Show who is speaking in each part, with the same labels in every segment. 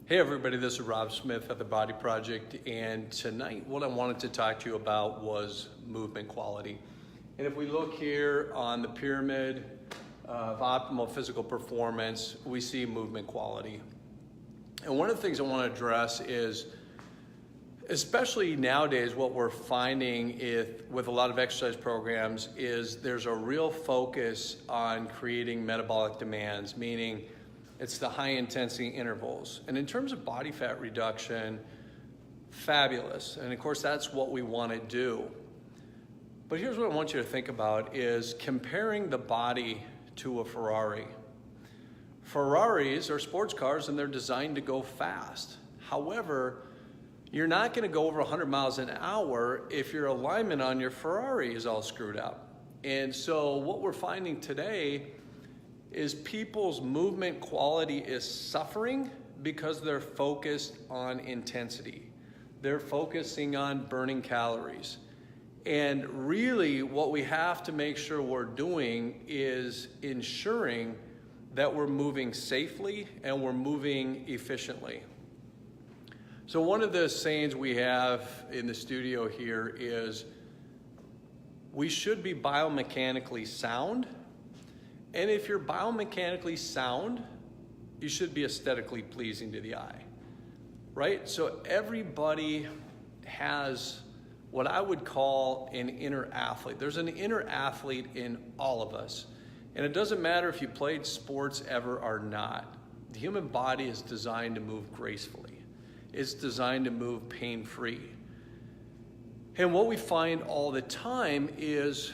Speaker 1: Hey everybody, this is Rob Smith at The Body Project, and tonight what I wanted to talk to you about was movement quality. And if we look here on the pyramid of optimal physical performance, we see movement quality. And one of the things I want to address is, especially nowadays, what we're finding with a lot of exercise programs is there's a real focus on creating metabolic demands, meaning it's the high intensity intervals. And in terms of body fat reduction, fabulous. And of course, that's what we want to do. But here's what I want you to think about is comparing the body to a Ferrari. Ferraris are sports cars and they're designed to go fast. However, you're not going to go over 100 miles an hour if your alignment on your Ferrari is all screwed up. And so what we're finding today is people's movement quality is suffering because they're focused on intensity. They're focusing on burning calories. And really what we have to make sure we're doing is ensuring that we're moving safely and we're moving efficiently. So one of the sayings we have in the studio here is we should be biomechanically sound. And if you're biomechanically sound, you should be aesthetically pleasing to the eye, right? So everybody has what I would call an inner athlete. There's an inner athlete in all of us. And it doesn't matter if you played sports ever or not. The human body is designed to move gracefully. It's designed to move pain-free. And what we find all the time is,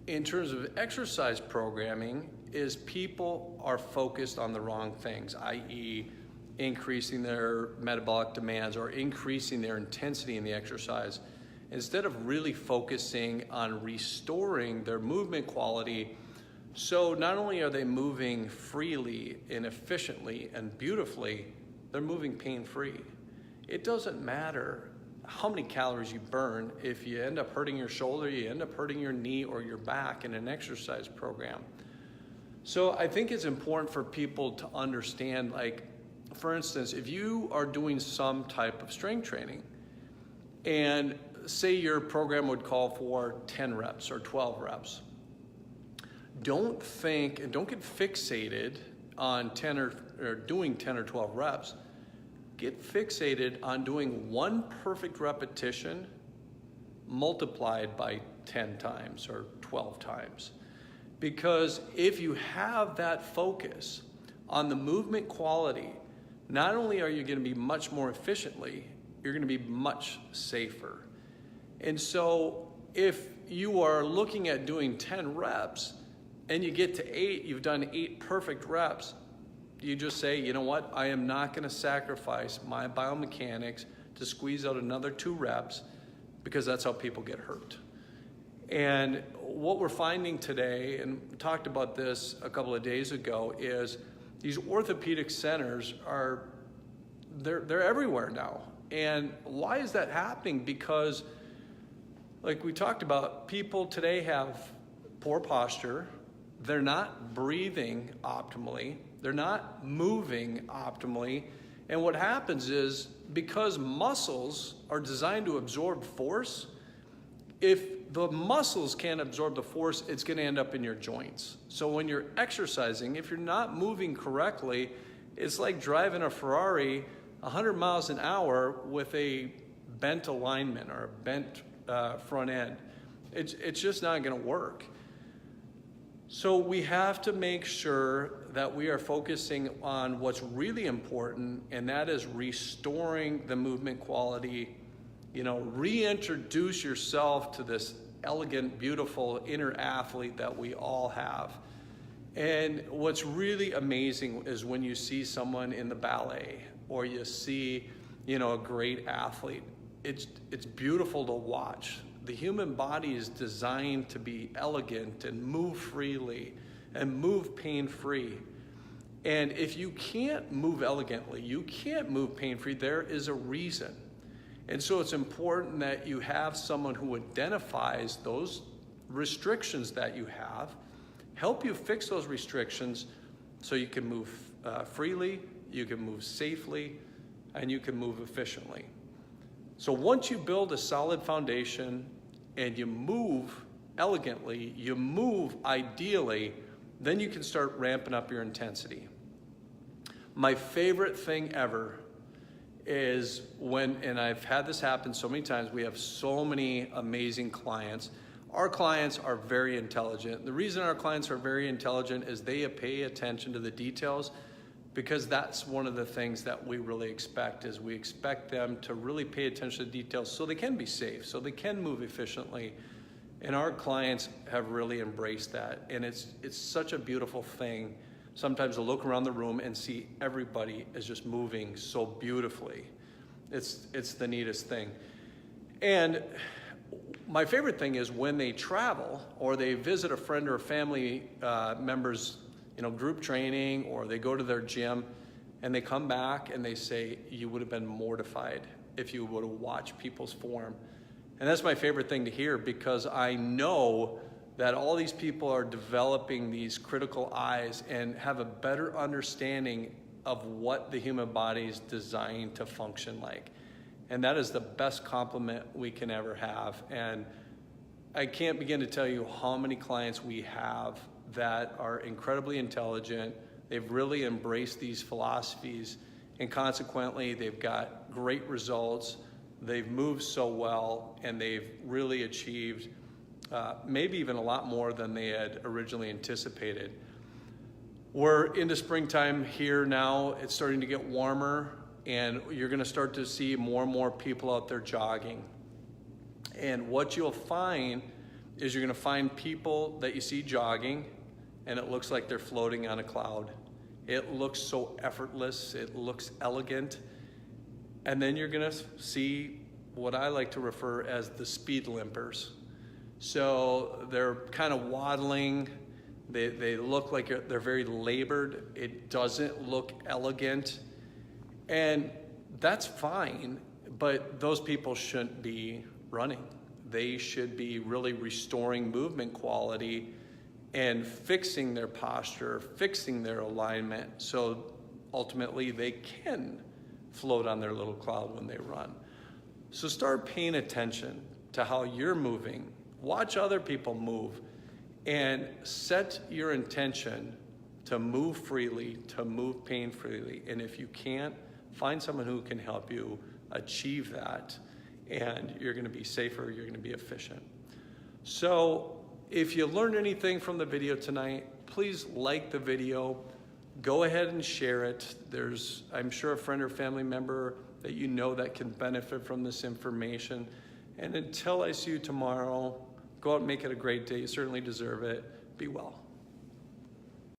Speaker 1: in terms of exercise programming, is people are focused on the wrong things, i.e. increasing their metabolic demands or increasing their intensity in the exercise, instead of really focusing on restoring their movement quality. So not only are they moving freely and efficiently and beautifully, they're moving pain-free. It doesn't matter how many calories you burn if you end up hurting your shoulder, you end up hurting your knee or your back in an exercise program. So I think it's important for people to understand, like, for instance, if you are doing some type of strength training and say your program would call for 10 reps or 12 reps, don't think and don't get fixated on 10 or doing 10 or 12 reps. Get fixated on doing one perfect repetition multiplied by 10 times or 12 times. Because if you have that focus on the movement quality, not only are you going to be much more efficiently, you're going to be much safer. And so if you are looking at doing 10 reps and you get to 8, you've done 8 perfect reps, you just say, you know what, I am not going to sacrifice my biomechanics to squeeze out another 2 reps, because that's how people get hurt. And what we're finding today, and we talked about this a couple of days ago, is these orthopedic centers they're everywhere now. And why is that happening? Because, like we talked about, people today have poor posture, they're not breathing optimally, they're not moving optimally. And what happens is, because muscles are designed to absorb force, if the muscles can't absorb the force, it's going to end up in your joints. So when you're exercising, if you're not moving correctly, it's like driving a Ferrari 100 miles an hour with a bent alignment or a bent front end. It's just not going to work. So we have to make sure that we are focusing on what's really important, and that is restoring the movement quality. You know, reintroduce yourself to this elegant, beautiful inner athlete that we all have. And what's really amazing is when you see someone in the ballet or you see, you know, a great athlete. It's beautiful to watch. The human body is designed to be elegant and move freely and move pain-free. And if you can't move elegantly, you can't move pain-free, there is a reason. And so it's important that you have someone who identifies those restrictions that you have, help you fix those restrictions so you can move freely you can move safely, and you can move efficiently. So once you build a solid foundation and you move elegantly, you move ideally, then you can start ramping up your intensity. My favorite thing ever is when, and I've had this happen so many times, we have so many amazing clients. Our clients are very intelligent. The reason our clients are very intelligent is they pay attention to the details, because that's one of the things that we really expect, is we expect them to really pay attention to details so they can be safe, so they can move efficiently. And our clients have really embraced that. And it's such a beautiful thing sometimes to look around the room and see everybody is just moving so beautifully. It's the neatest thing. And my favorite thing is when they travel or they visit a friend or a family member's group training, or they go to their gym and they come back and they say, you would have been mortified if you would have watched people's form. And that's my favorite thing to hear, because I know that all these people are developing these critical eyes and have a better understanding of what the human body is designed to function like. And that is the best compliment we can ever have. And I can't begin to tell you how many clients we have that are incredibly intelligent. They've really embraced these philosophies, and consequently, they've got great results. They've moved so well, and they've really achieved maybe even a lot more than they had originally anticipated. We're into springtime here now. It's starting to get warmer, and you're gonna start to see more and more people out there jogging. And what you'll find is you're gonna find people that you see jogging, and it looks like they're floating on a cloud. It looks so effortless, it looks elegant. And then you're gonna see what I like to refer as the speed limpers. So they're kind of waddling, they look like they're very labored, it doesn't look elegant, and that's fine, but those people shouldn't be running. They should be really restoring movement quality and fixing their posture, fixing their alignment, so ultimately they can float on their little cloud when they run. So start paying attention to how you're moving. Watch other people move, and set your intention to move freely, to move pain freely. And if you can't, find someone who can help you achieve that, and you're gonna be safer, you're gonna be efficient. So if you learned anything from the video tonight, please like the video. Go ahead and share it. There's, I'm sure, a friend or family member that you know that can benefit from this information. And until I see you tomorrow, go out and make it a great day. You certainly deserve it. Be well.